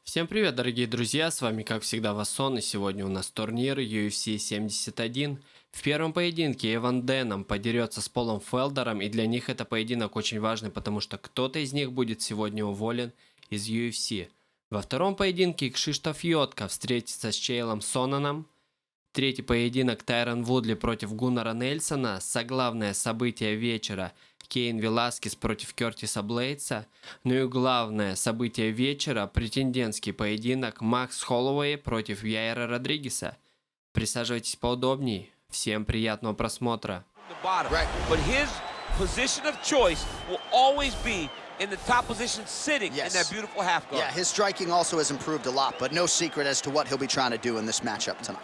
Всем привет, дорогие друзья, с вами как всегда WassoN, и сегодня у нас турнир UFC 71. В первом поединке Эван Дэном подерется с Полом Фелдером, и для них это поединок очень важный, потому что кто-то из них будет сегодня уволен из UFC. Во втором поединке Кшиштоф Йодка встретится с Чейлом Сонаном. Третий поединок Тайрон Вудли против Гуннара Нельсона. Заглавное событие вечера Кейн Веласкес против Кертиса Блейдса. Ну и главное событие вечера претендентский поединок Макс Холлоуэй против Яира Родригеса. Присаживайтесь поудобней. Всем приятного просмотра. In the top position, sitting in that beautiful half guard. Yeah, his striking also has improved a lot, but no secret as to what he'll be trying to do in this matchup tonight.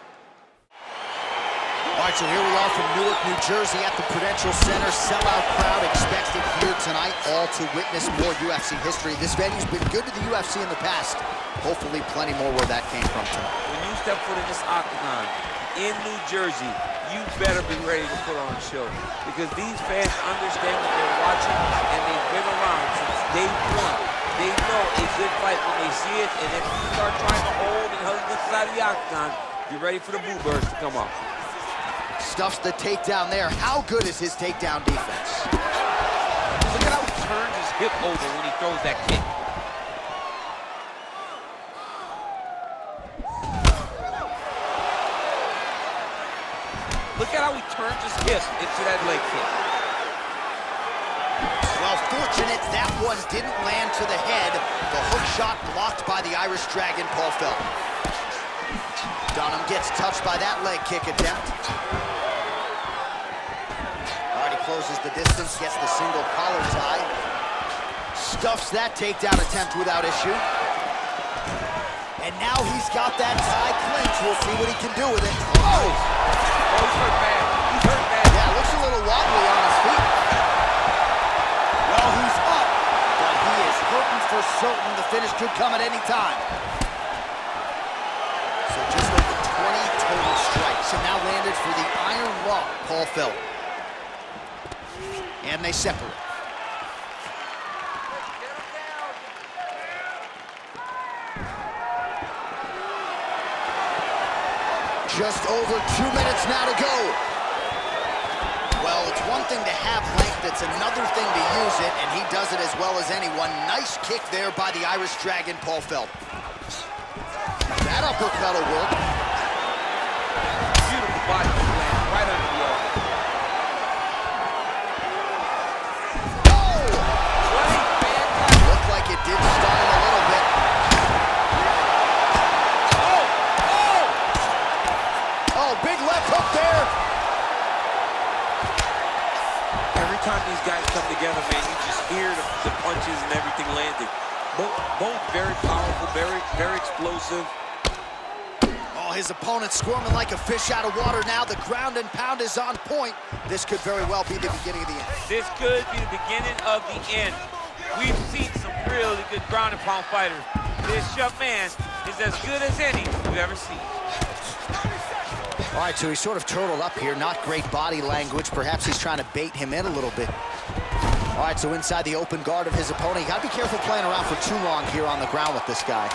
All right, so here we are from Newark, New Jersey at the Prudential Center. Sellout crowd expected here tonight, all to witness more UFC history. This venue's been good to the UFC in the past. Hopefully plenty more where that came from tonight. When you step foot in this octagon in New Jersey, you better be ready to put on a show, because these fans understand what they're watching, and they've been around since day one. They know a good fight when they see it, and if you start trying to hold and hug the side of the octagon, you're ready for the boo birds to come up. Stuffs the takedown there. How good is his takedown defense? Look at how he turns his hip over when he throws that kick. Look at how he turns his hip into that leg kick. Well, fortunate that one didn't land to the head. The hook shot blocked by the Irish Dragon, Paul Felder. Dunham gets touched by that leg kick attempt. Already closes the distance, gets the single collar tie. Stuffs that takedown attempt without issue. And now he's got that tie clinch. We'll see what he can do with it. Oh, he's hurt bad. He's hurt bad. Yeah, looks a little wobbly on his feet. Well, he's up, but he is hurting for certain. The finish could come at any time. So just over 20 total strikes, and now landed for the Iron Lung, Paul Felder. And they separate. Just over 2 minutes now to go. Well, it's one thing to have length, it's another thing to use it, and he does it as well as anyone. Nice kick there by the Irish Dragon, Paul Felder. That uppercut will work. Beautiful body slam right under the arm. Oh! Looked like it did stun him a little bit. Big left hook there. Every time these guys come together, man, you just hear the punches and everything landing. Both very powerful, very explosive. Oh, his opponent squirming like a fish out of water now. The ground and pound is on point. This could very well be the beginning of the end. This could be the beginning of the end. We've seen some really good ground and pound fighters. This young man is as good as any we've ever seen. All right, so he's sort of turtled up here. Not great body language. Perhaps he's trying to bait him in a little bit. All right, so inside the open guard of his opponent. You got to be careful playing around for too long here on the ground with this guy.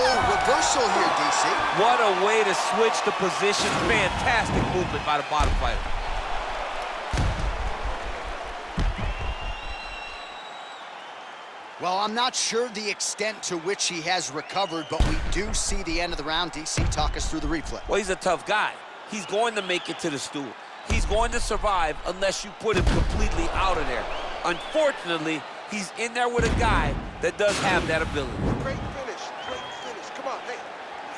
Oh, reversal here, DC. What a way to switch the position. Fantastic movement by the bottom fighter. Well, I'm not sure the extent to which he has recovered, but we do see the end of the round. DC, talk us through the replay. Well, he's a tough guy. He's going to make it to the stool. He's going to survive unless you put him completely out of there. Unfortunately, he's in there with a guy that does have that ability. Great finish. Come on, hey. You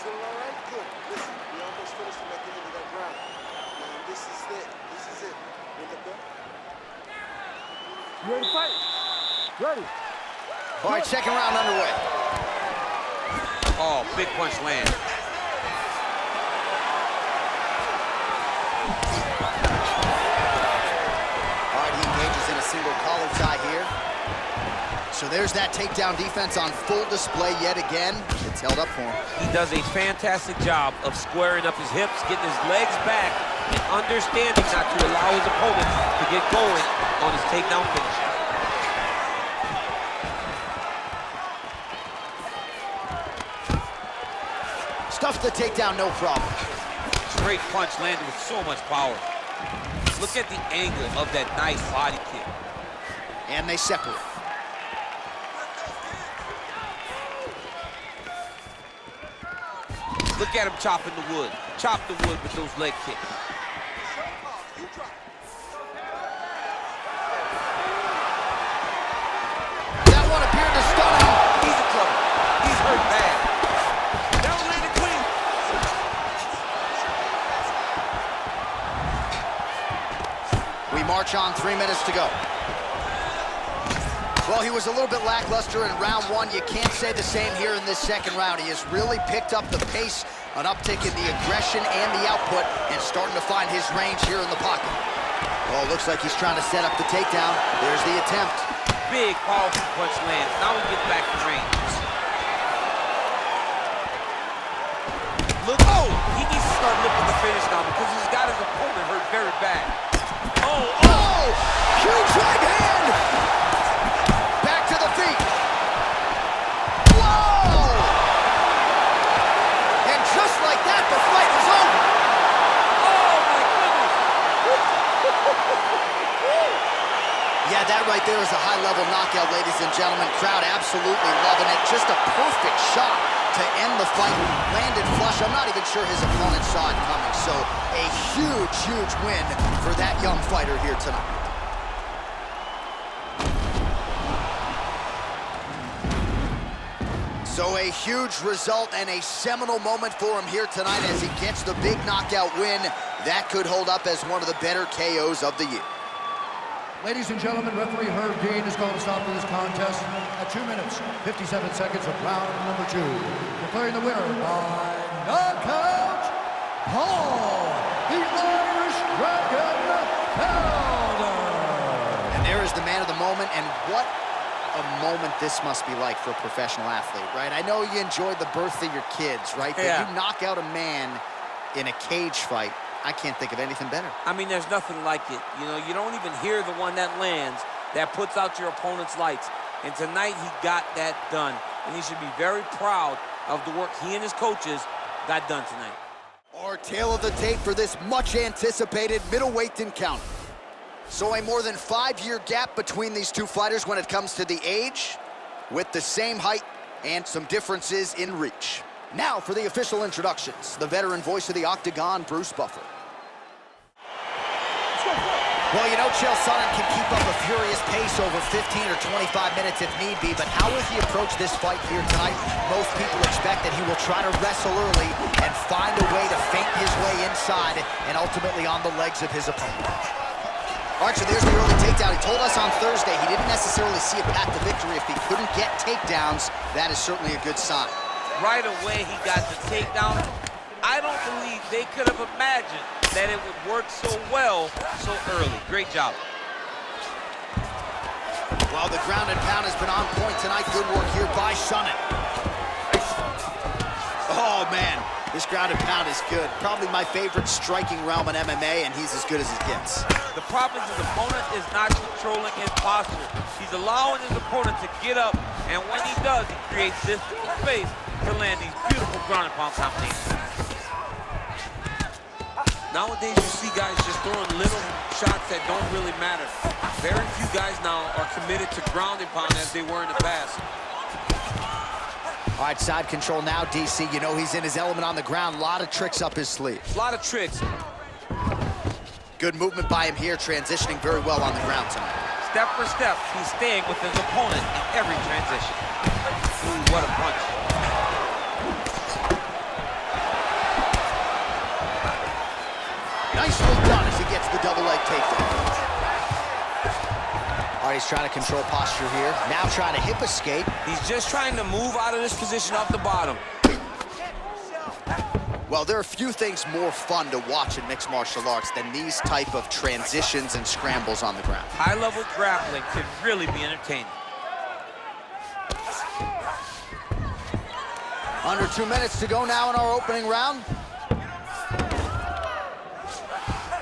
feeling all right? Good. Listen, we almost finished him at the end of that round. Man, this is it. You ready to fight? Ready. All right, second round underway. Oh, big punch land. All right, he engages in a single collar tie here. So there's that takedown defense on full display yet again. It's held up for him. He does a fantastic job of squaring up his hips, getting his legs back, and understanding not to allow his opponent to get going on his takedown finish. off the takedown, no problem. Straight punch landed with so much power. Look at the angle of that nice body kick. And they separate. Look at him chopping the wood. Chop the wood with those leg kicks. That one appeared to stun him. He's in trouble. He's hurt bad. That one landed clean. We march on, 3 minutes to go. Well, he was a little bit lackluster in round one. You can't say the same here in this second round. He has really picked up the pace, an uptick in the aggression and the output, and starting to find his range here in the pocket. Well, it looks like he's trying to set up the takedown. There's the attempt. Big, powerful punch lands. Now he gets back to range. Look, oh! He needs to start looking to finish now because he's got his opponent hurt very bad. Oh, oh! Oh! Huge right hand! Back to the feet. Whoa! And just like that, the fight is over. Oh, my goodness! Yeah, that right there is a high-level knockout, ladies and gentlemen. Crowd absolutely loving it. Just a perfect shot to end the fight. Landed flush. I'm not even sure his opponent saw it coming. So a huge, huge win for that young fighter here tonight. So a huge result and a seminal moment for him here tonight as he gets the big knockout win. That could hold up as one of the better KOs of the year. Ladies and gentlemen, referee Herb Dean has called a stop to this contest at 2 minutes, 57 seconds of round number 2. Declaring the winner by knockout, Paul, the Irish Dragon Powder. And there is the man of the moment, and what a moment this must be like for a professional athlete, right? I know you enjoyed the birth of your kids, right? Yeah. But you knock out a man in a cage fight. I can't think of anything better. I mean, there's nothing like it. You know, you don't even hear the one that lands, that puts out your opponent's lights. And tonight, he got that done. And he should be very proud of the work he and his coaches got done tonight. Our tail of the tape for this much-anticipated middleweight encounter. So a more than 5-year gap between these two fighters when it comes to the age, with the same height and some differences in reach. Now for the official introductions, the veteran voice of the Octagon, Bruce Buffer. Well, you know, Chael Sonnen can keep up a furious pace over 15 or 25 minutes if need be, but how will he approach this fight here tonight? Most people expect that he will try to wrestle early and find a way to feint his way inside and ultimately on the legs of his opponent. All right, so there's the early takedown. He told us on Thursday he didn't necessarily see a path to victory if he couldn't get takedowns. That is certainly a good sign. Right away, he got the takedown. I don't believe they could have imagined that it would work so well so early. Great job. Well, the ground and pound has been on point tonight. Good work here by Sonnen. Oh, man, this ground and pound is good. Probably my favorite striking realm in MMA, and he's as good as it gets. The problem is his opponent is not controlling his posture. He's allowing his opponent to get up, and when he does, he creates this space to land these beautiful ground and pound combinations. Nowadays, you see guys just throwing little shots that don't really matter. Very few guys now are committed to ground and pound as they were in the past. All right, side control now, DC. You know he's in his element on the ground. A lot of tricks up his sleeve. A lot of tricks. Good movement by him here, transitioning very well on the ground tonight. Step for step, he's staying with his opponent in every transition. Ooh, what a punch. Nicely done as he gets the double leg takedown. All right, he's trying to control posture here. Now trying to hip escape. He's just trying to move out of this position off the bottom. Well, there are few things more fun to watch in mixed martial arts than these type of transitions and scrambles on the ground. High-level grappling can really be entertaining. Under 2 minutes to go now in our opening round.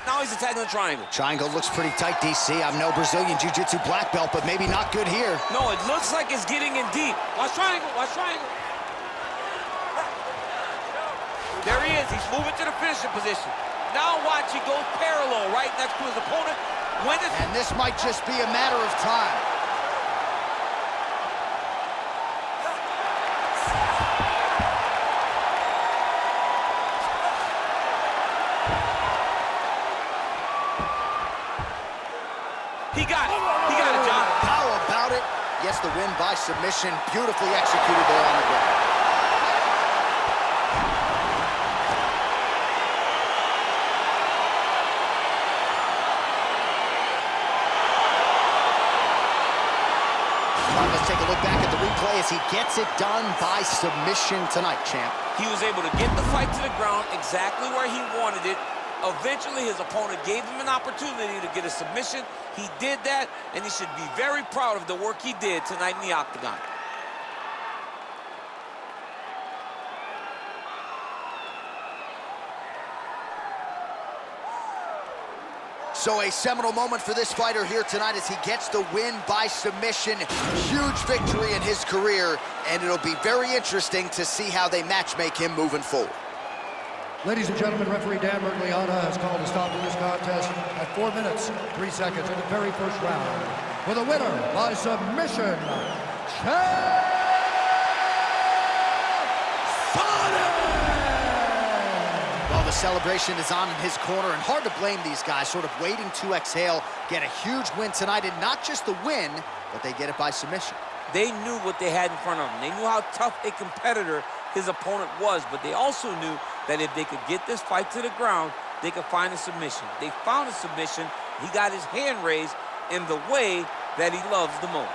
Now he's attacking the triangle. Triangle looks pretty tight, DC. I'm no Brazilian Jiu-Jitsu black belt, but maybe not good here. No, it looks like it's getting in deep. Watch triangle, watch triangle. There he is. He's moving to the finishing position. Now watch, he goes parallel right next to his opponent. And this might just be a matter of time. He got it. He got it, John. How about it? Gets the win by submission. Beautifully executed there on the ground. Let's take a look back at the replay as he gets it done by submission tonight, champ. He was able to get the fight to the ground exactly where he wanted it. Eventually, his opponent gave him an opportunity to get a submission. He did that, and he should be very proud of the work he did tonight in the octagon. So a seminal moment for this fighter here tonight as he gets the win by submission. Huge victory in his career, and it'll be very interesting to see how they matchmake him moving forward. Ladies and gentlemen, referee Dan Mergliata has called a stop to this contest at 4 minutes, 3 seconds in the very first round. For the winner by submission, Well, the celebration is on in his corner, and hard to blame these guys, sort of waiting to exhale, get a huge win tonight, and not just the win, but they get it by submission. They knew what they had in front of them. They knew how tough a competitor his opponent was, but they also knew that if they could get this fight to the ground, they could find a submission. They found a submission. He got his hand raised in the way that he loves the most.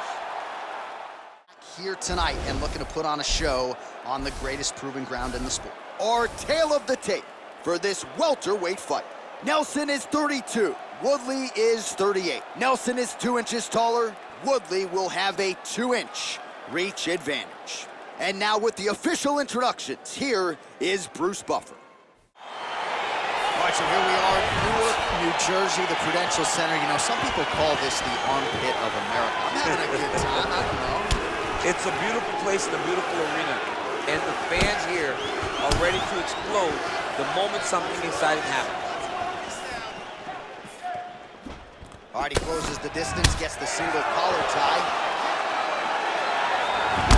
Here tonight and looking to put on a show on the greatest proving ground in the sport. Our tale of the tape for this welterweight fight. Nelson is 32. Woodley is 38. Nelson is 2 inches taller. Woodley will have a 2-inch reach advantage. And now with the official introductions, here is Bruce Buffer. All right, so here we are, Newark, New Jersey, the Prudential Center. You know, some people call this the armpit of America. I'm having a good time, I don't know. It's a beautiful place and a beautiful arena. And the fans here are ready to explode the moment something exciting happens. All right, he closes the distance, gets the single collar tie.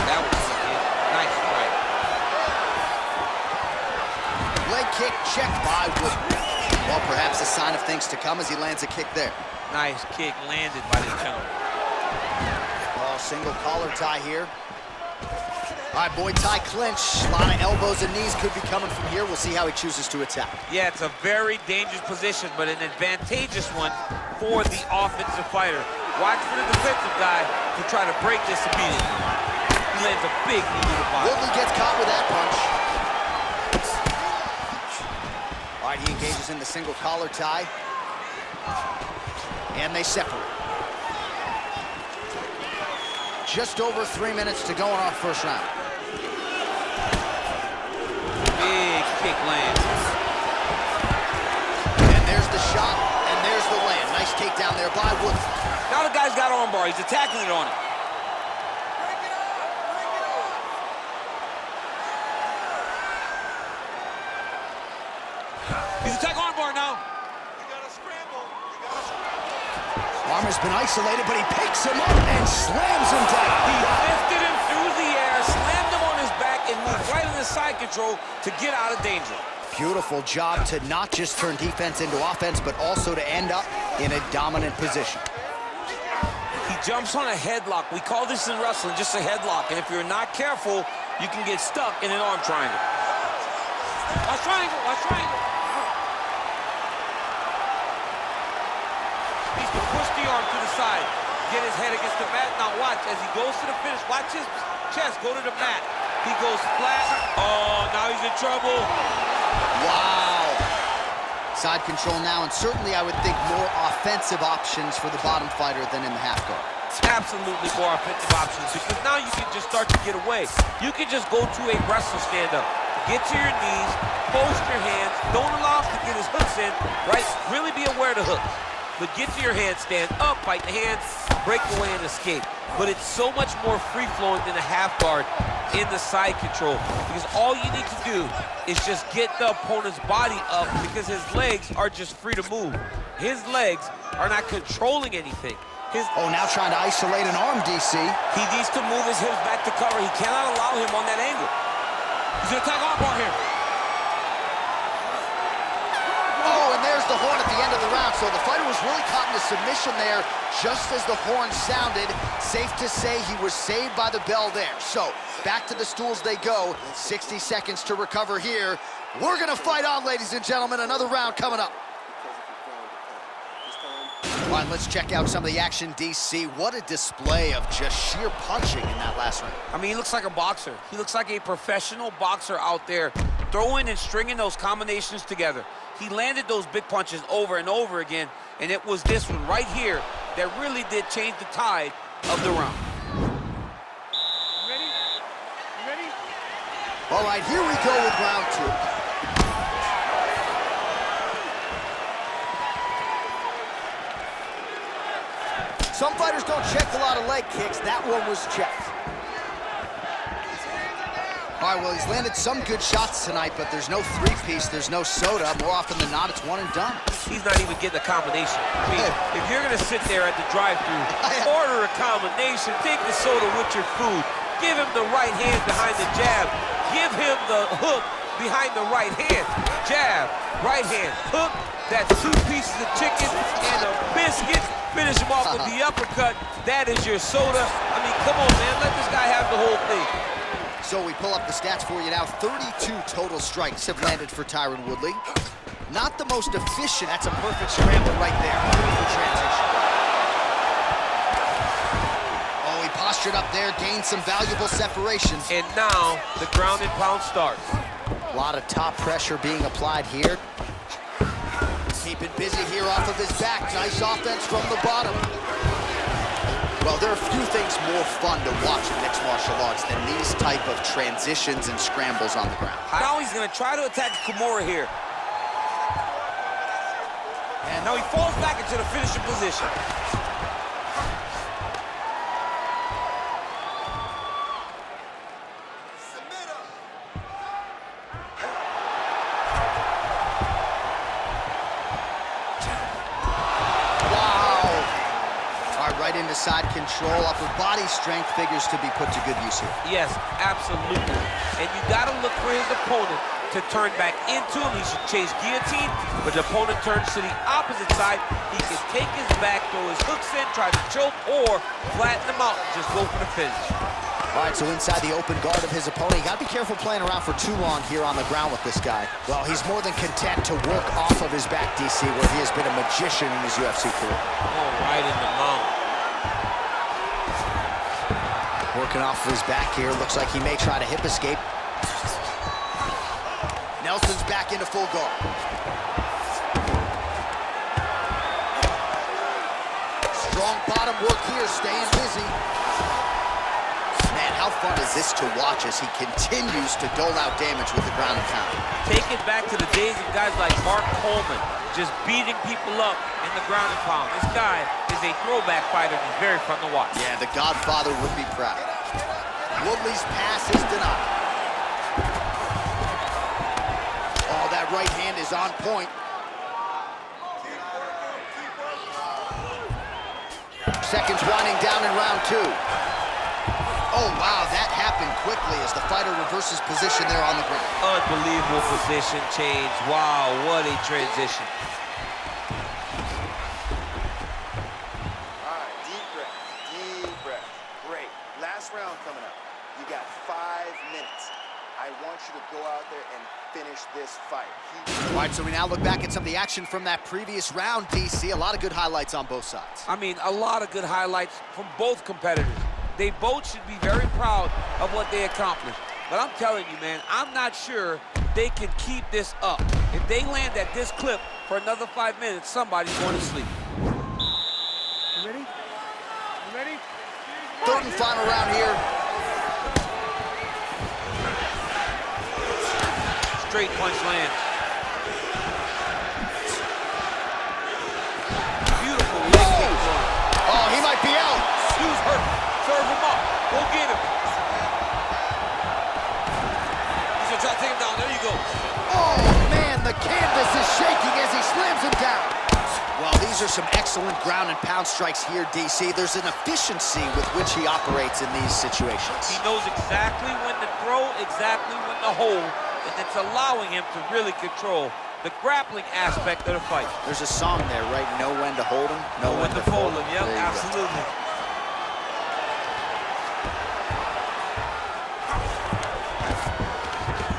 That was a nice strike. Leg kick checked by Woodley. Well, perhaps a sign of things to come as he lands a kick there. Nice kick landed by the gentleman. Oh, single collar tie here. All right, Muay Thai clinch. A lot of elbows and knees could be coming from here. We'll see how he chooses to attack. Yeah, it's a very dangerous position, but an advantageous one for the offensive fighter. Watch for the defensive guy to try to break this immediately. He lands a big knee to the body. Woodley gets caught with that punch. All right, he engages in the single collar tie. And they separate. Just over 3 minutes to go in our first round. Big kick lands. And there's the shot, and there's the land. Nice takedown there by Woodley. Now the guy's got armbar. He's attacking it on him. He's attacking armbar now. You gotta scramble. You gotta scramble. Arm has been isolated, but he picks him up and slams him down. He lifted him through the air, slammed him on his back, and moved right into side control to get out of danger. Beautiful job to not just turn defense into offense, but also to end up in a dominant position. He jumps on a headlock. We call this in wrestling just a headlock, and if you're not careful, you can get stuck in an arm triangle. Watch triangle, watch triangle. He's to push the arm to the side, get his head against the mat. Now watch, as he goes to the finish, watch his chest go to the mat. He goes flat. Oh, now he's in trouble. Wow. Side control now, and certainly I would think more offensive options for the bottom fighter than in the half guard. Absolutely more offensive options, because now you can just start to get away. You can just go to a wrestle stand-up. Get to your knees, post your hands, don't allow him to get his hooks in, right? Really be aware of the hooks. but get to your handstand, up, fight the hands, break away and escape. But it's so much more free-flowing than a half guard in the side control, because all you need to do is just get the opponent's body up, because his legs are just free to move. His legs are not controlling anything. Now trying to isolate an arm, DC. He needs to move his hips back to cover. He cannot allow him on that angle. He's gonna attack armbar here. Oh, and there's the horn at the end of the round. So the fighter was really caught in a submission there just as the horn sounded. Safe to say he was saved by the bell there. So back to the stools they go. 60 seconds to recover here. We're gonna fight on, ladies and gentlemen. Another round coming up. All right, let's check out some of the action, DC. What a display of just sheer punching in that last round. I mean, he looks like a boxer. He looks like a professional boxer out there, throwing and stringing those combinations together. He landed those big punches over and over again, and it was this one right here that really did change the tide of the round. Ready? You ready? All right, here we go with round two. Some fighters don't check a lot of leg kicks. That one was checked. All right, well, he's landed some good shots tonight, but there's no three-piece, there's no soda. More often than not, it's one and done. He's not even getting a combination. I mean, if you're gonna sit there at the drive-thru, order a combination, take the soda with your food, give him the right hand behind the jab, give him the hook behind the right hand, jab, right hand, hook, that's 2 pieces of chicken and a biscuit. Finish him off with the uppercut. That is your soda. I mean, come on, man. Let this guy have the whole thing. So we pull up the stats for you now. 32 total strikes have landed for Tyron Woodley. Not the most efficient. That's a perfect scramble right there. Beautiful transition. Oh, he postured up there, gained some valuable separation. And now the ground and pound starts. A lot of top pressure being applied here. Keeping busy here off of his back. Nice offense from the bottom. Well, there are a few things more fun to watch in mixed martial arts than these type of transitions and scrambles on the ground. Now he's going to try to attack Kimura here. And now he falls back into the finishing position. Right into side control, upper body strength figures to be put to good use here. Yes, absolutely. And you got to look for his opponent to turn back into him. He should chase guillotine, but the opponent turns to the opposite side. He can take his back, throw his hooks in, try to choke, or flatten him out and just go for the finish. All right, so inside the open guard of his opponent, you got to be careful playing around for too long here on the ground with this guy. Well, he's more than content to work off of his back, DC, where he has been a magician in his UFC career. Oh, right in the mount. Working off of his back here. Looks like he may try to hip escape. Nelson's back into full guard. Strong bottom work here, staying busy. Man, how fun is this to watch as he continues to dole out damage with the ground and pound. Take it back to the days of guys like Mark Coleman, just beating people up in the ground and pound. This guy is a throwback fighter and he's very fun to watch. Yeah, the Godfather would be proud. Woodley's pass is denied. Oh, that right hand is on point. Seconds winding down in round two. Oh, wow, that happened quickly as the fighter reverses position there on the ground. Unbelievable position change. Wow, what a transition. All right, deep breath, deep breath. Great. Last round coming up. You got 5 minutes. I want you to go out there and finish this fight. All right, so we now look back at some of the action from that previous round, DC. A lot of good highlights on both sides. I mean, a lot of good highlights from both competitors. They both should be very proud of what they accomplished. But I'm telling you, man, I'm not sure they can keep this up. If they land at this clip for another 5 minutes, somebody's going to sleep. You ready? You ready? Third and final round here. Straight punch lands. Serve him up. Go get him. He's gonna try to take him down. There you go. Oh, man, the canvas is shaking as he slams him down. Well, these are some excellent ground and pound strikes here, DC. There's an efficiency with which he operates in these situations. He knows exactly when to throw, exactly when to hold, and it's allowing him to really control the grappling aspect of the fight. There's a song there, right? Know when to hold him, know when to fold him. Yep, absolutely.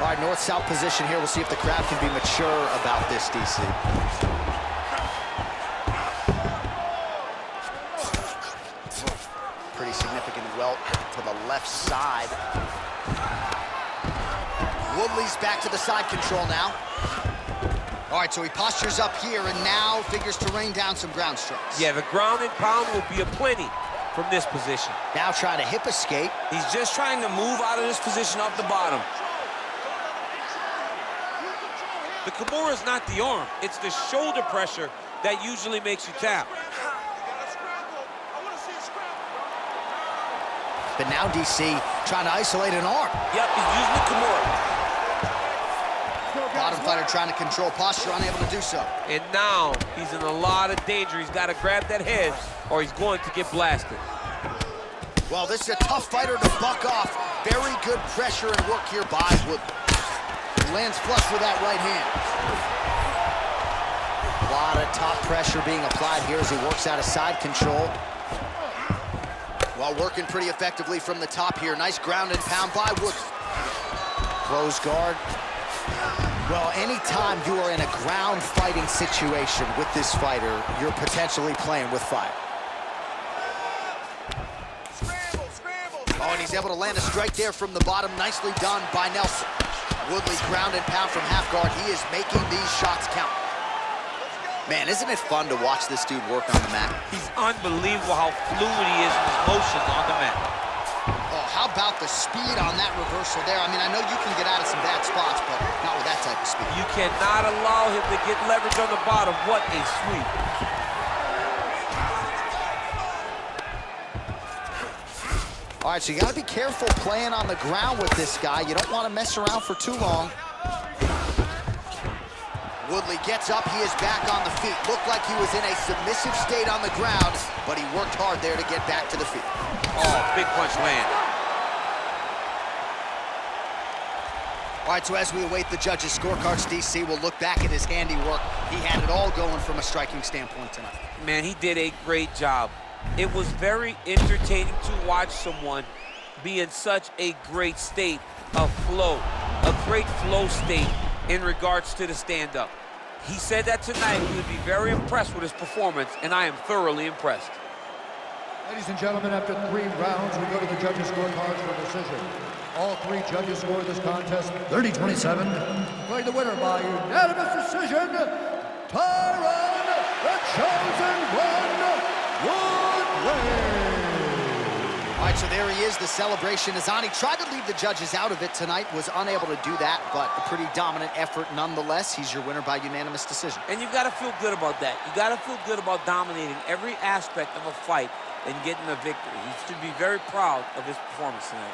All right, north-south position here. We'll see if the crowd can be mature about this, DC. Pretty significant welt to the left side. Woodley's back to the side control now. All right, so he postures up here and now figures to rain down some ground strikes. Yeah, the ground and pound will be aplenty from this position. Now trying to hip escape. He's just trying to move out of this position off the bottom. The Kimura is not the arm. It's the shoulder pressure that usually makes you tap. But now DC trying to isolate an arm. Yep, he's using the Kimura. Bottom fighter trying to control posture, unable to do so. And now he's in a lot of danger. He's got to grab that head or he's going to get blasted. Well, this is a tough fighter to buck off. Very good pressure and work here by Woodley. He lands flush with that right hand. A lot of top pressure being applied here as he works out of side control. While working pretty effectively from the top here. Nice ground and pound by Woodley. Close guard. Well, anytime you are in a ground fighting situation with this fighter, you're potentially playing with fire. Oh, and he's able to land a strike there from the bottom. Nicely done by Nelson. Woodley ground and pound from half guard. He is making these shots count. Man, isn't it fun to watch this dude work on the mat? He's unbelievable how fluid he is in his motions on the mat. Oh, how about the speed on that reversal there? I mean, I know you can get out of some bad spots, but not with that type of speed. You cannot allow him to get leverage on the bottom. What a sweep. All right, so you got to be careful playing on the ground with this guy. You don't want to mess around for too long. Woodley gets up. He is back on the feet. Looked like he was in a submissive state on the ground, but he worked hard there to get back to the feet. Oh, big punch land. All right, so as we await the judges' scorecards, DC will look back at his handiwork. He had it all going from a striking standpoint tonight. Man, he did a great job. It was very entertaining to watch someone be in such a great state of flow, a great flow state in regards to the stand-up. He said that tonight he would be very impressed with his performance, and I am thoroughly impressed. Ladies and gentlemen, after 3 rounds, we go to the judges' scorecards for decision. All 3 judges scored this contest 30-27. Declaring the winner by unanimous decision, Tyron, the chosen one, Woodley. All right, so there he is. The celebration is on. He tried to leave the judges out of it tonight, was unable to do that, but a pretty dominant effort nonetheless. He's your winner by unanimous decision. And you've got to feel good about that. You got to feel good about dominating every aspect of a fight and getting a victory. He should be very proud of his performance tonight.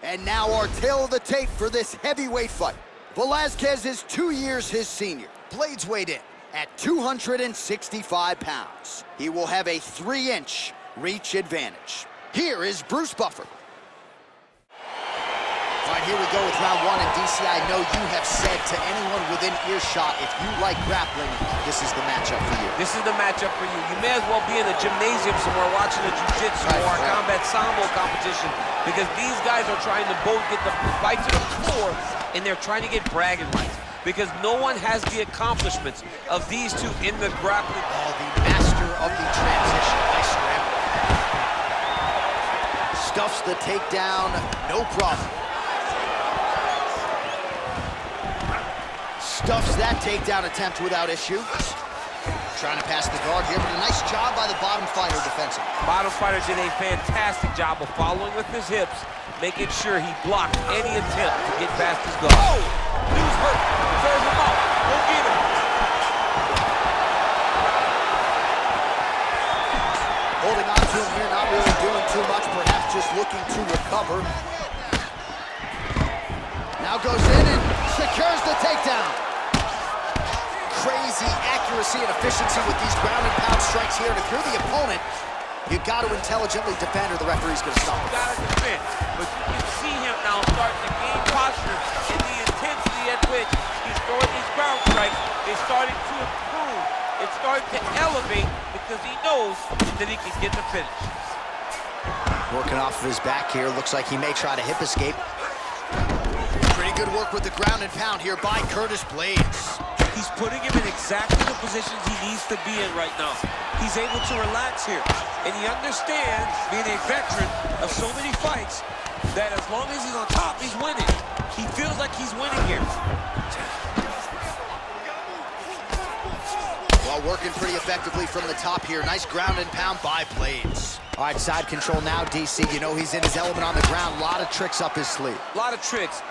And now our tail of the tape for this heavyweight fight. Velazquez is 2 years his senior. Blades weighed in at 265 pounds. He will have a 3-inch reach advantage. Here is Bruce Buffer. All right, here we go with round 1, and DC, I know you have said to anyone within earshot, if you like grappling, this is the matchup for you. This is the matchup for you. You may as well be in a gymnasium somewhere watching a jiu-jitsu or a combat sambo competition, because these guys are trying to both get the fight to the floor, and they're trying to get bragging rights, because no one has the accomplishments of these two in the grappling. Oh, the master of the transition. Nice scramble. Stuffs the takedown, no problem. Stuffs that takedown attempt without issue. Trying to pass the guard here, but a nice job by the bottom fighter defensively. Bottom fighter did a fantastic job of following with his hips, making sure he blocked any attempt to get past his guard. Oh! Dude's hurt. Serve him out. Go get him. Holding on to him here, not really doing too much, perhaps just looking to recover. Now goes in and secures the takedown. Crazy accuracy and efficiency with these ground and pound strikes here. And if you're the opponent, you got to intelligently defend or the referee's going to stop. You got to defend, but you can see him now starting to gain posture and the intensity at which he's throwing these ground strikes is starting to improve. It's starting to elevate because he knows that he can get the finish. Working off of his back here. Looks like he may try to hip escape. Pretty good work with the ground and pound here by Curtis Blades. He's putting him in exactly the positions he needs to be in right now. He's able to relax here. And he understands, being a veteran of so many fights, that as long as he's on top, he's winning. He feels like he's winning here. Well, working pretty effectively from the top here. Nice ground and pound by Blades. All right, side control now, DC. You know he's in his element on the ground. A lot of tricks up his sleeve. A lot of tricks.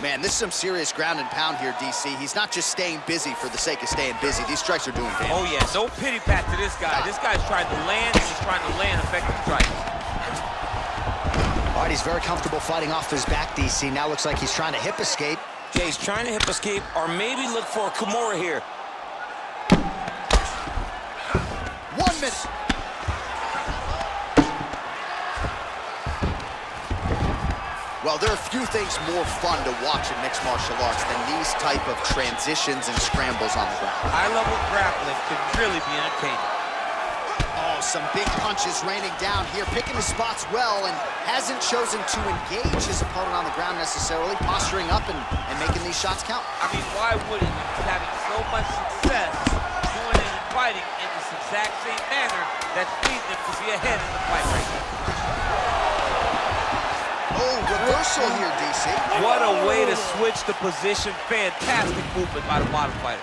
Man, this is some serious ground and pound here, DC. He's not just staying busy for the sake of staying busy. These strikes are doing damage. Oh, yeah. No pity pat to this guy. This guy's trying to land, and he's trying to land effective strikes. All right, he's very comfortable fighting off his back, DC. Now looks like he's trying to hip escape. Yeah, he's trying to hip escape or maybe look for a Kimura here. 1 minute. Well, there are few things more fun to watch in mixed martial arts than these type of transitions and scrambles on the ground. High-level grappling can really be entertaining. Oh, some big punches raining down here, picking his spots well, and hasn't chosen to engage his opponent on the ground necessarily, posturing up and making these shots count. I mean, why wouldn't he? He's having so much success doing it and fighting in this exact same manner that's leading him to be ahead in the fight right now. Oh, reversal here, DC. What a way to switch the position. Fantastic movement by the bottom fighter.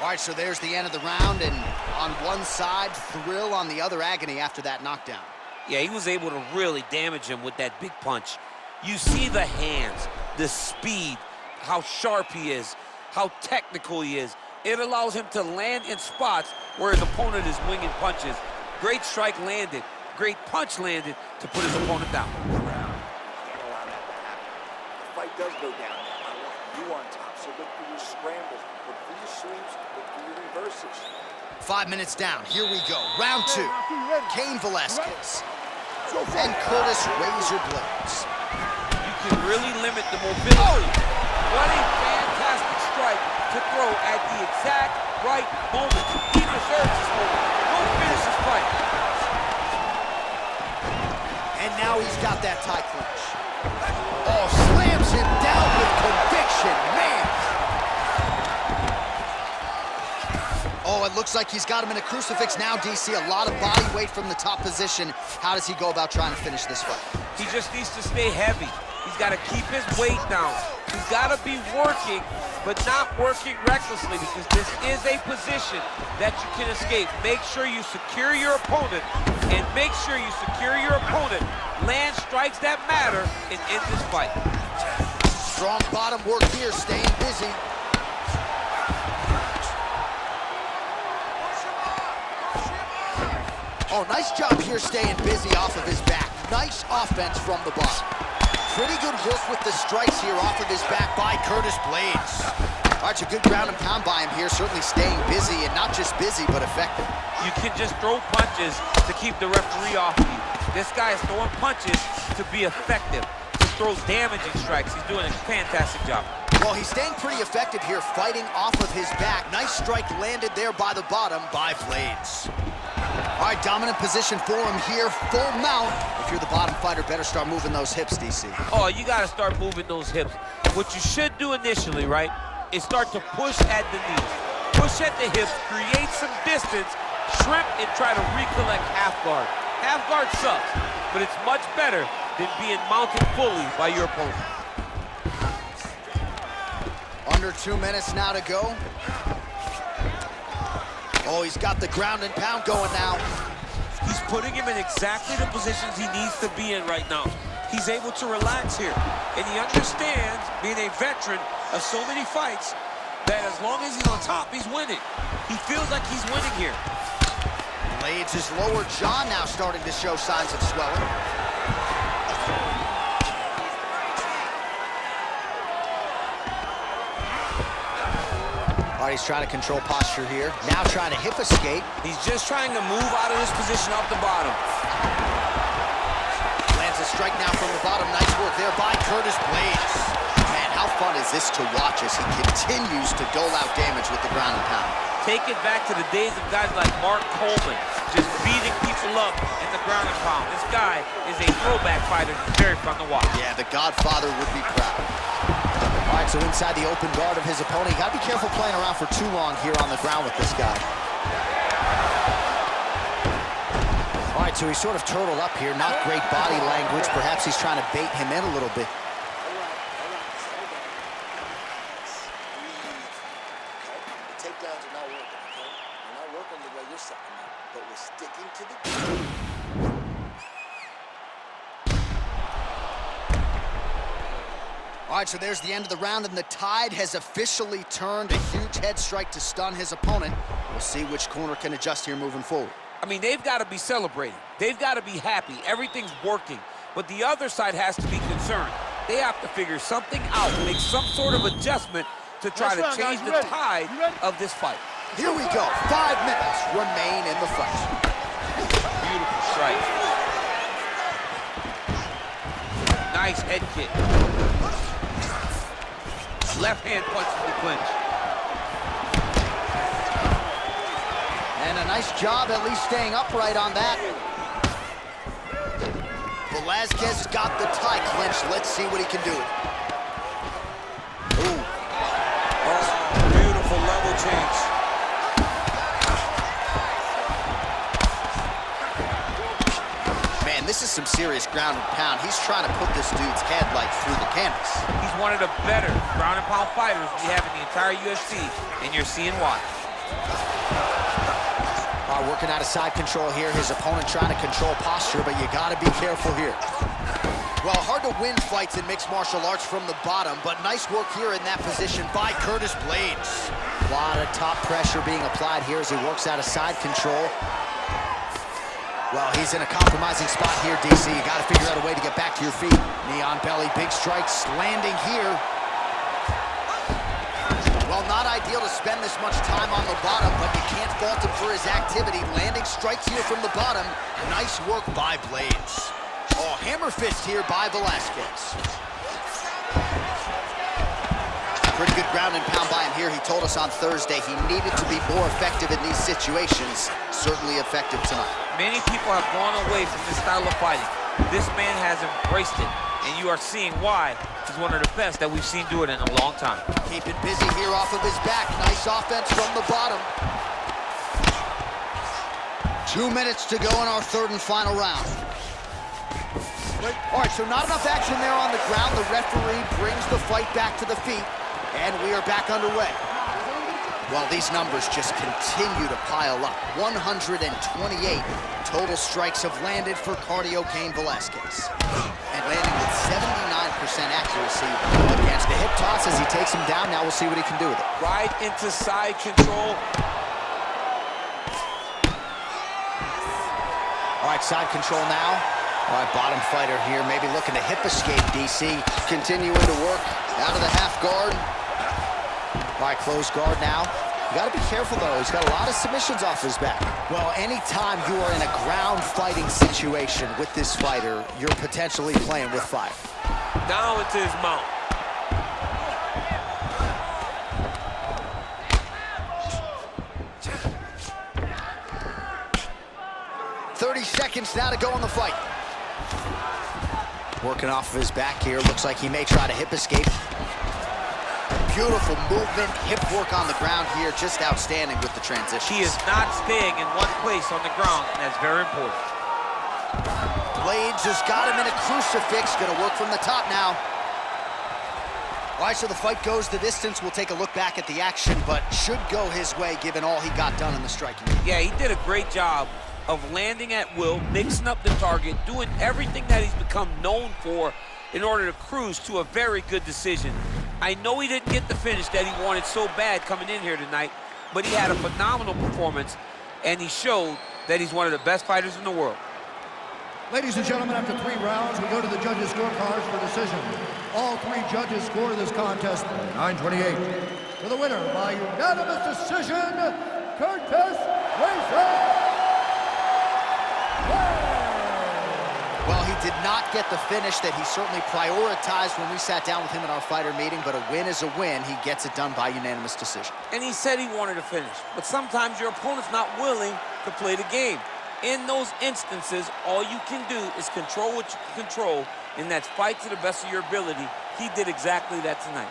All right, so there's the end of the round, and on one side, thrill, on the other, agony after that knockdown. Yeah, he was able to really damage him with that big punch. You see the hands, the speed, how sharp he is, how technical he is. It allows him to land in spots where his opponent is winging punches. Great strike landed, great punch landed to put his opponent down. Does go down now. I want you on top, so look for your scrambles, look for your sweeps, look for your reverses. 5 minutes down, here we go. Round 2, Cain Velasquez and Curtis Razor Blades. You can really limit the mobility. What a fantastic strike to throw at the exact right moment. He deserves this moment. Go finish this fight. And now he's got that tie clinch. Oh, slams him down with conviction, man. Oh, it looks like he's got him in a crucifix now, DC. A lot of body weight from the top position. How does he go about trying to finish this fight? He just needs to stay heavy. He's got to keep his weight down. He's got to be working, but not working recklessly, because this is a position that you can escape. Make sure you secure your opponent, and make sure you secure your opponent. Land strikes that matter and end this fight. Strong bottom work here, staying busy. Oh, nice job here staying busy off of his back. Nice offense from the bottom. Pretty good work with the strikes here off of his back by Curtis Blades. All right, a good ground and pound by him here, certainly staying busy, and not just busy, but effective. You can just throw punches to keep the referee off of you. This guy is throwing punches to be effective, to throw damaging strikes. He's doing a fantastic job. Well, he's staying pretty effective here, fighting off of his back. Nice strike landed there by the bottom by Blades. All right, dominant position for him here, full mount. If you're the bottom fighter, better start moving those hips, DC. Oh, you got to start moving those hips. What you should do initially, right, is start to push at the knees. Push at the hips, create some distance, shrimp, and try to recollect half guard. Half guard sucks, but it's much better than being mounted fully by your opponent. Under 2 minutes now to go. Oh, he's got the ground and pound going now. He's putting him in exactly the positions he needs to be in right now. He's able to relax here, and he understands, being a veteran of so many fights, that as long as he's on top, he's winning. He feels like he's winning here. Blades' lower jaw now starting to show signs of swelling. All right, he's trying to control posture here. Now trying to hip escape. He's just trying to move out of this position off the bottom. Lands a strike now from the bottom. Nice work there by Curtis Blades. Man, how fun is this to watch as he continues to dole out damage with the ground and pound. Take it back to the days of guys like Mark Coleman, just beating people up in the ground and pound. This guy is a throwback fighter. It's very fun to watch. Yeah, the Godfather would be proud. All right, so inside the open guard of his opponent. You gotta be careful playing around for too long here on the ground with this guy. All right, so he's sort of turtled up here. Not great body language. Perhaps he's trying to bait him in a little bit. The takedowns are not working, okay? They're not working the way you're sucking them, but we're sticking to the game. All right, so there's the end of the round, and the tide has officially turned. A huge head strike to stun his opponent. We'll see which corner can adjust here moving forward. I mean, they've got to be celebrating. They've got to be happy. Everything's working. But the other side has to be concerned. They have to figure something out, make some sort of adjustment to try to change the tide of this fight. Here we go. 5 minutes remain in the fight. Beautiful strike. Nice head kick. Left hand punch to the clinch. And a nice job at least staying upright on that. Velasquez got the tie clinch. Let's see what he can do. Ooh. Oh, beautiful level change. Man, this is some serious ground and pound. He's trying to put this dude's head like through the canvas. He's one of the better ground and pound fighters we have in the entire UFC, and you're seeing why. Working out of side control here. His opponent trying to control posture, but you got to be careful here. Well, hard to win fights in mixed martial arts from the bottom, but nice work here in that position by Curtis Blades. A lot of top pressure being applied here as he works out of side control. Well, he's in a compromising spot here, DC. You got to figure out a way to get back to your feet. Knee on belly, big strikes landing here. Well, not ideal to spend this much time on the bottom, but you can't fault him for his activity. Landing strikes here from the bottom. Nice work by Blades. Oh, hammer fist here by Velasquez. Pretty good ground and pound by him here. He told us on Thursday he needed to be more effective in these situations. Certainly effective tonight. Many people have gone away from this style of fighting. This man has embraced it, and you are seeing why he's one of the best that we've seen do it in a long time. Keep it busy here off of his back. Nice offense from the bottom. 2 minutes to go in our third and final round. All right, so not enough action there on the ground. The referee brings the fight back to the feet, and we are back underway. Well, these numbers just continue to pile up. 128 total strikes have landed for Cardio Cain Velasquez. And landing with 79% accuracy against the hip toss as he takes him down. Now we'll see what he can do with it. Right into side control. All right, side control now. All right, bottom fighter here, maybe looking to hip escape, DC. Continuing to work out of the half guard. All right, closed guard now. You got to be careful, though. He's got a lot of submissions off his back. Well, anytime you are in a ground fighting situation with this fighter, you're potentially playing with fire. Down into his mount. Seconds now to go in the fight. Working off of his back here. Looks like he may try to hip escape. Beautiful movement, hip work on the ground here. Just outstanding with the transition. He is not staying in one place on the ground, and that's very important. Blades has got him in a crucifix. Gonna work from the top now. All right, so the fight goes the distance. We'll take a look back at the action, but should go his way given all he got done in the striking. Yeah, he did a great job of landing at will, mixing up the target, doing everything that he's become known for in order to cruise to a very good decision. I know he didn't get the finish that he wanted so bad coming in here tonight, but he had a phenomenal performance, and he showed that he's one of the best fighters in the world. Ladies and gentlemen, after 3 rounds, we go to the judges' scorecards for decision. All 3 judges score this contest 9-28. For the winner by unanimous decision, Curtis Racer. Well, he did not get the finish that he certainly prioritized when we sat down with him in our fighter meeting, but a win is a win. He gets it done by unanimous decision. And he said he wanted to finish, but sometimes your opponent's not willing to play the game. In those instances, all you can do is control what you can control, and that's fight to the best of your ability. He did exactly that tonight.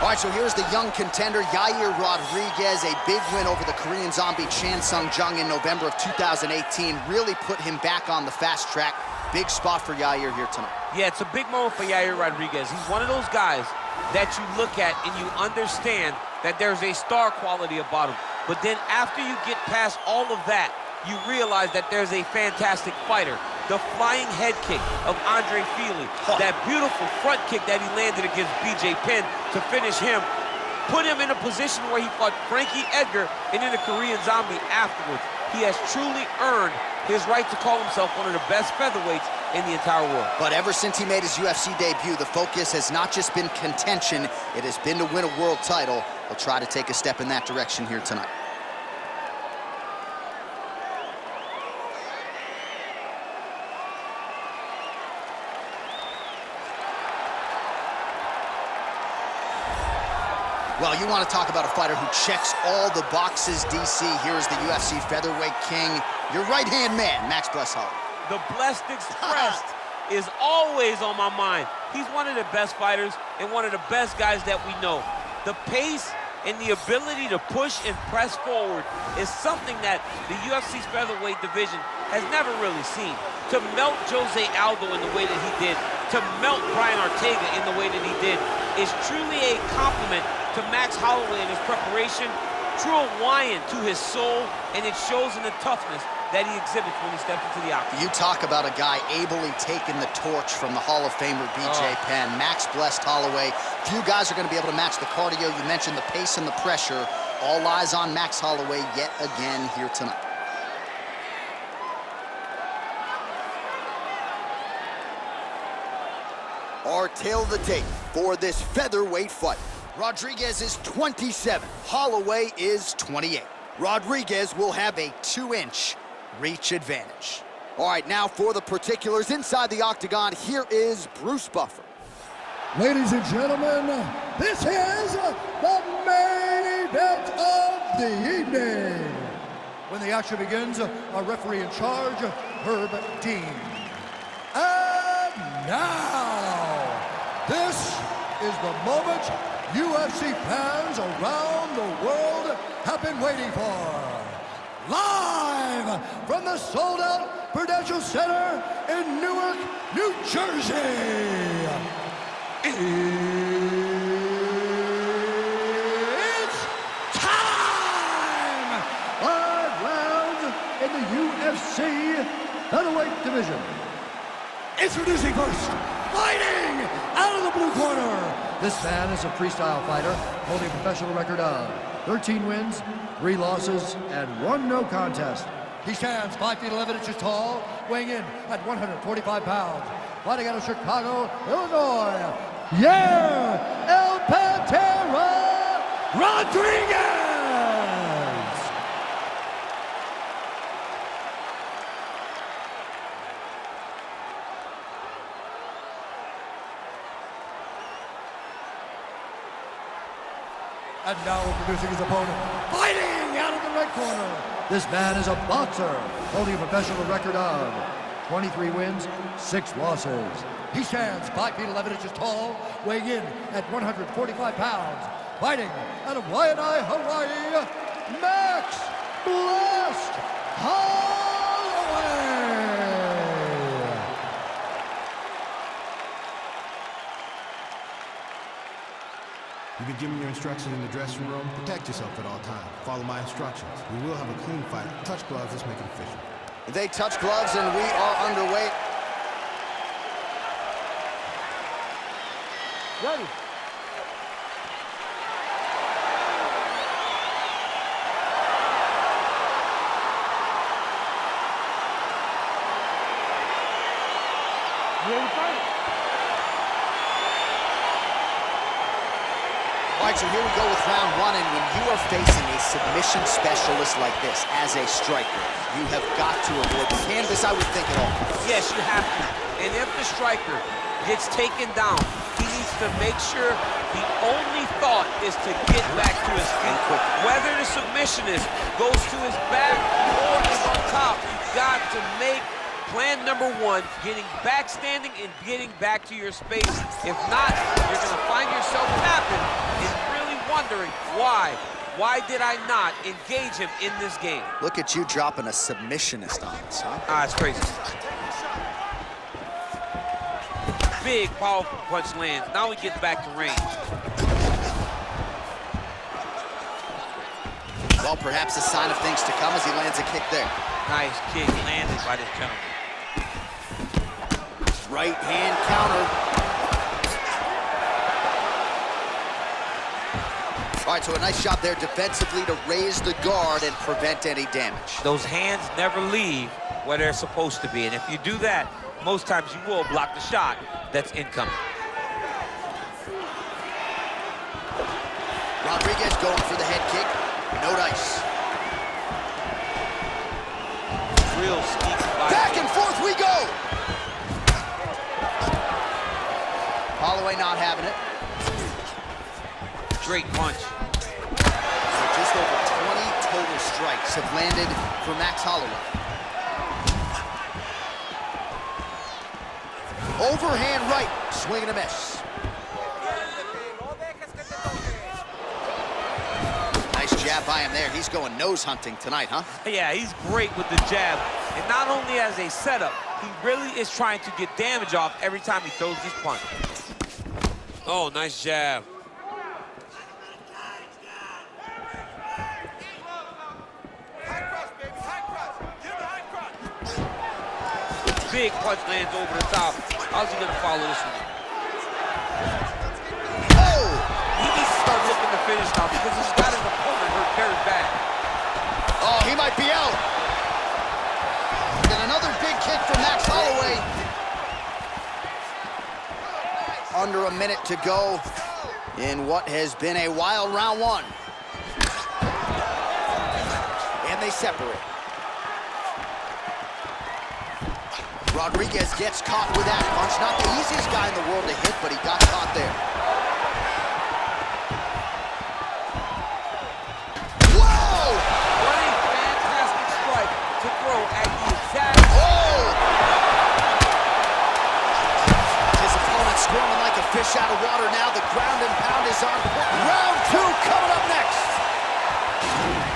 All right, so here's the young contender, Yair Rodriguez, a big win over the Korean zombie Chan Sung Jung in November of 2018. Really put him back on the fast track. Big spot for Yair here tonight. Yeah, it's a big moment for Yair Rodriguez. He's one of those guys that you look at and you understand that there's a star quality about him. But then after you get past all of that, you realize that there's a fantastic fighter. The flying head kick of Andre Feely, that beautiful front kick that he landed against BJ Penn to finish him, put him in a position where he fought Frankie Edgar and then the Korean zombie afterwards. He has truly earned his right to call himself one of the best featherweights in the entire world. But ever since he made his UFC debut, the focus has not just been contention, it has been to win a world title. He'll try to take a step in that direction here tonight. Well, you want to talk about a fighter who checks all the boxes, DC. Here is the UFC featherweight king, your right-hand man, Max Holloway. The Blessed Expressed is always on my mind. He's one of the best fighters and one of the best guys that we know. The pace and the ability to push and press forward is something that the UFC's featherweight division has never really seen. To melt Jose Aldo in the way that he did, to melt Brian Ortega in the way that he did, is truly a compliment to Max Holloway in his preparation, true Hawaiian to his soul, and it shows in the toughness that he exhibits when he steps into the octagon. You talk about a guy ably taking the torch from the Hall of Famer BJ Penn. Max Blessed Holloway. Few guys are going to be able to match the cardio. You mentioned the pace and the pressure. All eyes on Max Holloway yet again here tonight. Our tale of the tape for this featherweight fight. Rodriguez is 27, Holloway is 28. Rodriguez will have a 2-inch reach advantage. All right, now for the particulars inside the octagon, here is Bruce Buffer. Ladies and gentlemen, this is the main event of the evening. When the action begins, our referee in charge, Herb Dean. And now, this is the moment UFC fans around the world have been waiting for. Live from the sold-out Prudential Center in Newark, New Jersey. It's time! 5 rounds in the UFC featherweight division. Introducing first, fighting out of the blue corner. This man is a freestyle fighter holding a professional record of 13 wins, 3 losses, and 1 no contest. He stands 5 feet 11 inches tall, weighing in at 145 pounds. Fighting out of Chicago, Illinois, Yair El Pantera Rodriguez! And now introducing his opponent, fighting out of the red corner. This man is a boxer, holding a professional record of 23 wins, 6 losses. He stands 5 feet 11 inches tall, weighing in at 145 pounds. Fighting out of Waianae, Hawaii, Max Blessed Holloway. You've been given your instructions in the dressing room. Protect yourself at all times. Follow my instructions. We will have a clean fight. Touch gloves, let's make it official. They touch gloves and we are underway. Ready. You ready to fight? All right, so here we go with round one, and when you are facing a submission specialist like this as a striker, you have got to avoid the canvas, I would think, at all. Yes, you have to. And if the striker gets taken down, he needs to make sure the only thought is to get back to his feet. Whether the submissionist goes to his back or is on top, you've got to make plan number one, getting back standing and getting back to your space. If not, you're going to find yourself tapping and really wondering why. Why did I not engage him in this game? Look at you dropping a submissionist on us, huh? Ah, it's crazy. Big, powerful punch lands. Now we get back to range. Well, perhaps a sign of things to come as he lands a kick there. Nice kick landed by this gentleman. Right hand counter. All right, so a nice shot there defensively to raise the guard and prevent any damage. Those hands never leave where they're supposed to be. And if you do that, most times you will block the shot that's incoming. Rodriguez going for the head kick. No dice. Real sneaky body. Back and forth we go. Holloway not having it. Great punch. So just over 20 total strikes have landed for Max Holloway. Overhand right, swing and a miss. Nice jab by him there. He's going nose hunting tonight, huh? Yeah, he's great with the jab. And not only as a setup, he really is trying to get damage off every time he throws this punch. Oh, nice jab. Big punch lands over the top. How's he gonna follow this one? Oh! He needs to start looking to finish now because he's got his opponent hurt very bad. Oh, he might be out. And another big kick from Max Holloway. Under a minute to go in what has been a wild round one. And they separate. Rodriguez gets caught with that punch. Not the easiest guy in the world to hit, but he got caught there. Whoa! What a fantastic strike to throw at the exact... Oh! His opponent squirming like a fish out of water now. The ground and pound is on. Round two coming up next.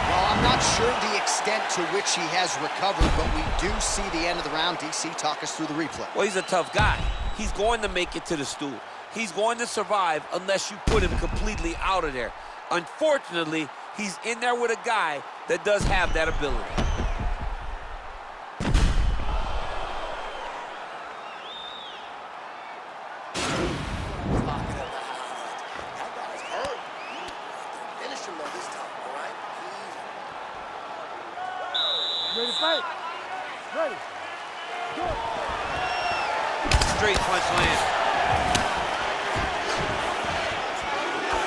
Well, I'm not sure the extent to which he has recovered, but we do see the end of the round. DC, talk us through the replay. Well, he's a tough guy. He's going to make it to the stool. He's going to survive unless you put him completely out of there. Unfortunately, he's in there with a guy that does have that ability. Ready to fight? Ready. Go. Straight punch lands.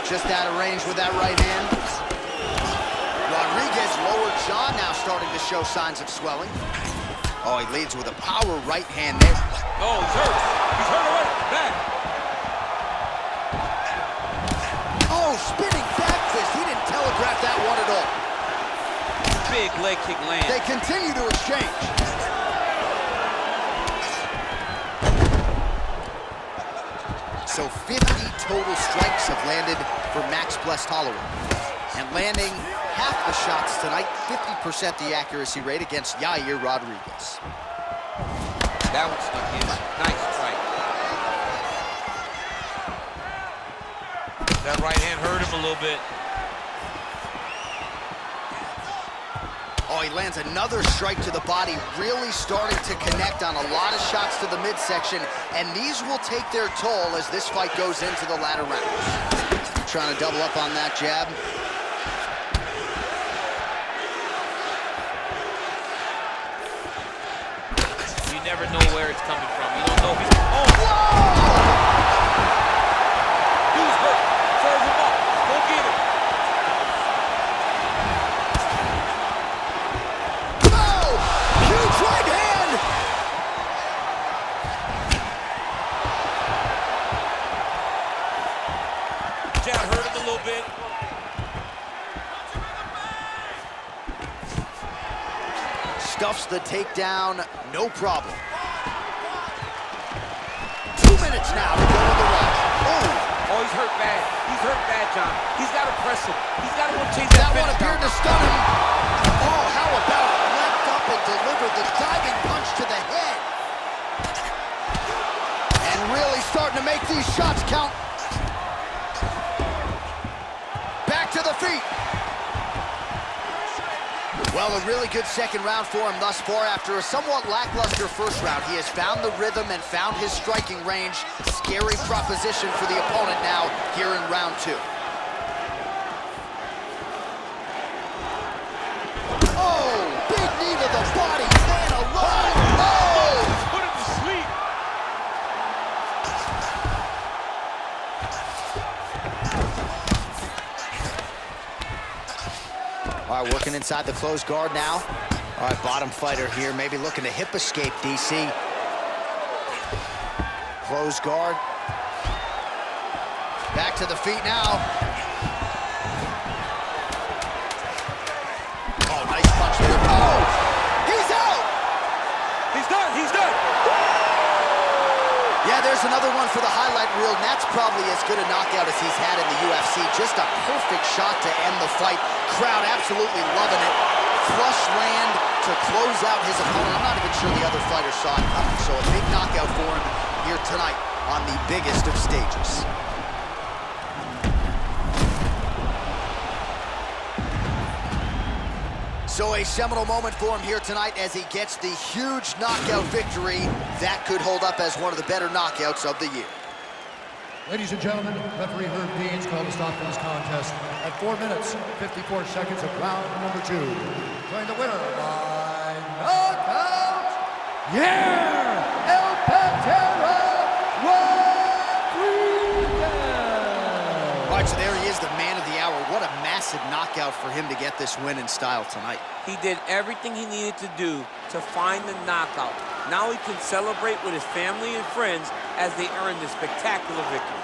Just out of range with that right hand. Rodriguez lower jaw now starting to show signs of swelling. Oh, he leads with a power right hand there. Oh, he's hurt. He's hurt already. Back. Oh, spinning back fist. He didn't telegraph that one at all. Big leg kick lands. They continue to exchange. So 50 total strikes have landed for Max Blessed Holloway. And landing half the shots tonight, 50% the accuracy rate against Yair Rodriguez. That one snuck in. Nice strike. That right hand hurt him a little bit. Oh, he lands another strike to the body, really starting to connect on a lot of shots to the midsection, and these will take their toll as this fight goes into the latter rounds. Trying to double up on that jab. You never know where it's coming from. You don't know if he's... Oh! Whoa! He's hurt. Serve him up. Go get him. Oh! Huge right hand! Jab hurt him a little bit. Stuffs the takedown, no problem. 2 minutes now to go to the round. Oh, he's hurt bad. He's hurt bad, John. He's got to press him. He's got to go chase That that one finish appeared down. to stun him. Oh, how about leapt up and delivered the diving punch to the head. And really starting to make these shots count. Back to the feet. Well, a really good second round for him thus far. After a somewhat lackluster first round, he has found the rhythm and found his striking range. Scary proposition for the opponent now here in round 2. Oh, big knee to the body, man alive. Oh! Put him to sleep. All right, working inside the closed guard now. All right, bottom fighter here, maybe looking to hip escape, DC. Closed guard. Back to the feet now. Oh, nice punch there. Oh, he's out! He's done. He's done. Yeah, there's another one for the highlight reel, and that's probably as good a knockout as he's had in the UFC. Just a perfect shot to end the fight. Crowd absolutely loving it. Flush land to close out his opponent. I'm not even sure the other fighter saw it coming, so a big knockout for him here tonight on the biggest of stages. So a seminal moment for him here tonight as he gets the huge knockout victory. That could hold up as one of the better knockouts of the year. Ladies and gentlemen, referee Herb Dean's called a stop to this contest at 4 minutes, 54 seconds of round number 2. Declaring the winner by knockout, yeah, El Patera Rodriguez. All right, so there he is, the man of the hour. What a massive knockout for him to get this win in style tonight. He did everything he needed to do to find the knockout. Now he can celebrate with his family and friends as they earn this spectacular victory.